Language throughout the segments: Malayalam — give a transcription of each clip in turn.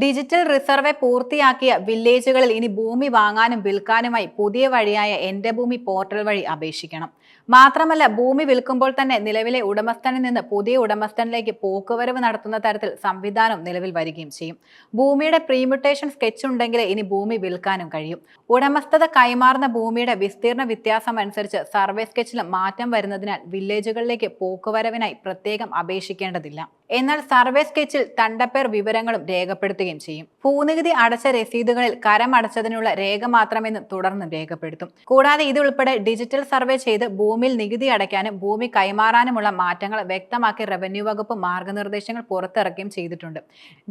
ഡിജിറ്റൽ റിസർവേ പൂർത്തിയാക്കിയ വില്ലേജുകളിൽ ഇനി ഭൂമി വാങ്ങാനും വിൽക്കാനുമായി പുതിയ വഴിയായ എന്റെ ഭൂമി പോർട്ടൽ വഴി അപേക്ഷിക്കണം. മാത്രമല്ല, ഭൂമി വിൽക്കുമ്പോൾ തന്നെ നിലവിലെ ഉടമസ്ഥനിൽ നിന്ന് പുതിയ ഉടമസ്ഥനിലേക്ക് പോക്കുവരവ് നടത്തുന്ന തരത്തിൽ സംവിധാനം നിലവിൽ വരികയും ചെയ്യും. ഭൂമിയുടെ പ്രീമ്യൂട്ടേഷൻ സ്കെച്ച് ഉണ്ടെങ്കിൽ ഇനി ഭൂമി വിൽക്കാനും കഴിയും. ഉടമസ്ഥത കൈമാറുന്ന ഭൂമിയുടെ വിസ്തീർണ വ്യത്യാസം അനുസരിച്ച് സർവേ സ്കെച്ചിൽ മാറ്റം വരുന്നതിനാൽ വില്ലേജുകളിലേക്ക് പോക്കുവരവിനായി പ്രത്യേകം അപേക്ഷിക്കേണ്ടതില്ല. എന്നാൽ സർവേ സ്കെച്ചിൽ തണ്ടപ്പേർ വിവരങ്ങളും രേഖപ്പെടുത്തുകയും ചെയ്യും. ഭൂനികുതി അടച്ച രസീതുകളിൽ കരം അടച്ചതിനുള്ള രേഖ മാത്രമെന്ന് തുടർന്നും രേഖപ്പെടുത്തും. കൂടാതെ ഇതുൾപ്പെടെ ഡിജിറ്റൽ സർവേ ചെയ്ത് ഭൂമിയിൽ നികുതി അടയ്ക്കാനും ഭൂമി കൈമാറാനുമുള്ള മാറ്റങ്ങൾ വ്യക്തമാക്കി റവന്യൂ വകുപ്പ് മാർഗനിർദ്ദേശങ്ങൾ പുറത്തിറക്കുകയും ചെയ്തിട്ടുണ്ട്.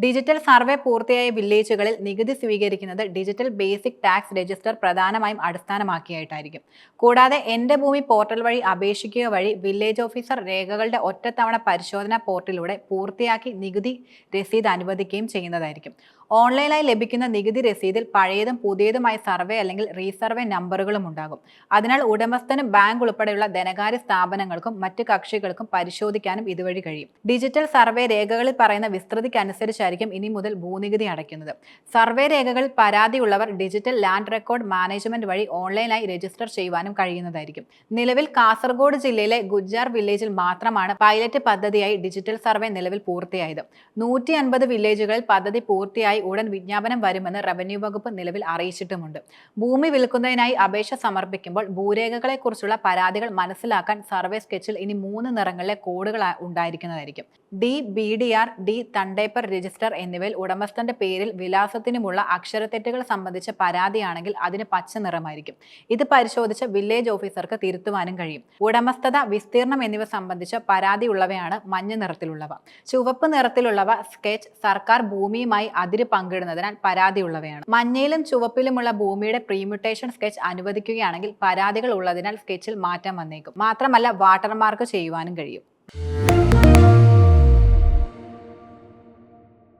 ഡിജിറ്റൽ സർവേ പൂർത്തിയായ വില്ലേജുകളിൽ നികുതി സ്വീകരിക്കുന്നത് ഡിജിറ്റൽ ബേസിക് ടാക്സ് രജിസ്റ്റർ പ്രധാനമായും അടിസ്ഥാനമാക്കിയായിട്ടായിരിക്കും. കൂടാതെ എന്റെ ഭൂമി പോർട്ടൽ വഴി അപേക്ഷിക്കുക വഴി വില്ലേജ് ഓഫീസർ രേഖകളുടെ ഒറ്റത്തവണ പരിശോധനാ പോർട്ടലിലൂടെ പൂർത്തിയാക്കി നികുതി രസീത് അനുവദിക്കുകയും ചെയ്യുന്നതായിരിക്കും. ഓൺലൈനായി ലഭിക്കുന്ന നികുതി രസീതിൽ പഴയതും പുതിയതുമായ സർവേ അല്ലെങ്കിൽ റീസർവേ നമ്പറുകളും ഉണ്ടാകും. അതിനാൽ ഉടമസ്ഥനും ബാങ്ക് ഉൾപ്പെടെയുള്ള ധനകാര്യ സ്ഥാപനങ്ങൾക്കും മറ്റു കക്ഷികൾക്കും പരിശോധിക്കാനും ഇതുവഴി കഴിയും. ഡിജിറ്റൽ സർവേ രേഖകളിൽ പറയുന്ന വിസ്തൃതിക്കനുസരിച്ചായിരിക്കും ഇനി മുതൽ ഭൂനികുതി അടയ്ക്കുന്നത്. സർവേ രേഖകളിൽ പരാതിയുള്ളവർ ഡിജിറ്റൽ ലാൻഡ് റെക്കോർഡ് മാനേജ്മെന്റ് വഴി ഓൺലൈനായി രജിസ്റ്റർ ചെയ്യുവാനും കഴിയുന്നതായിരിക്കും. നിലവിൽ കാസർഗോഡ് ജില്ലയിലെ ഗുജ്ജാർ വില്ലേജിൽ മാത്രമാണ് പൈലറ്റ് പദ്ധതിയായി ഡിജിറ്റൽ സർവേ നിലവിൽ പൂർത്തിയായത്. 150 വില്ലേജുകളിൽ പദ്ധതി പൂർത്തിയായി ഉടൻ വിജ്ഞാപനം വരുമെന്ന് റവന്യൂ വകുപ്പ് നിലവിൽ അറിയിച്ചിട്ടുമുണ്ട്. ഭൂമി വിൽക്കുന്നതിനായി അപേക്ഷ സമർപ്പിക്കുമ്പോൾ ഭൂരേഖകളെ കുറിച്ചുള്ള പരാതികൾ മനസ്സിലാക്കാൻ സർവേ സ്കെച്ചിൽ ഇനി 3 നിറങ്ങളിലെ കോഡുകൾ ഉണ്ടായിരിക്കുന്നതായിരിക്കും. ഡി, BDR, ഡി തണ്ടേപ്പർ രജിസ്റ്റർ എന്നിവയിൽ ഉടമസ്ഥന്റെ പേരിൽ വിലാസത്തിനുമുള്ള അക്ഷരത്തെറ്റുകൾ സംബന്ധിച്ച പരാതിയാണെങ്കിൽ അതിന് പച്ച നിറമായിരിക്കും. ഇത് പരിശോധിച്ച് വില്ലേജ് ഓഫീസർക്ക് തിരുത്തുവാനും കഴിയും. ഉടമസ്ഥത, വിസ്തീർണം എന്നിവ സംബന്ധിച്ച് പരാതിയുള്ളവയാണ് മഞ്ഞ നിറത്തിലുള്ളവ. ചുവപ്പ് നിറത്തിലുള്ളവ സ്കെച്ച് സർക്കാർ ഭൂമിയുമായി അതിര് പങ്കിടുന്നതിനാൽ പരാതിയുള്ളവയാണ്. മഞ്ഞയിലും ചുവപ്പിലുമുള്ള ഭൂമിയുടെ പ്രീമ്യൂട്ടേഷൻ സ്കെച്ച് അനുവദിക്കുകയാണെങ്കിൽ പരാതികൾ ഉള്ളതിനാൽ സ്കെച്ചിൽ മാറ്റം വന്നേക്കും. മാത്രമല്ല വാട്ടർമാർക്ക് ചെയ്യുവാനും കഴിയും.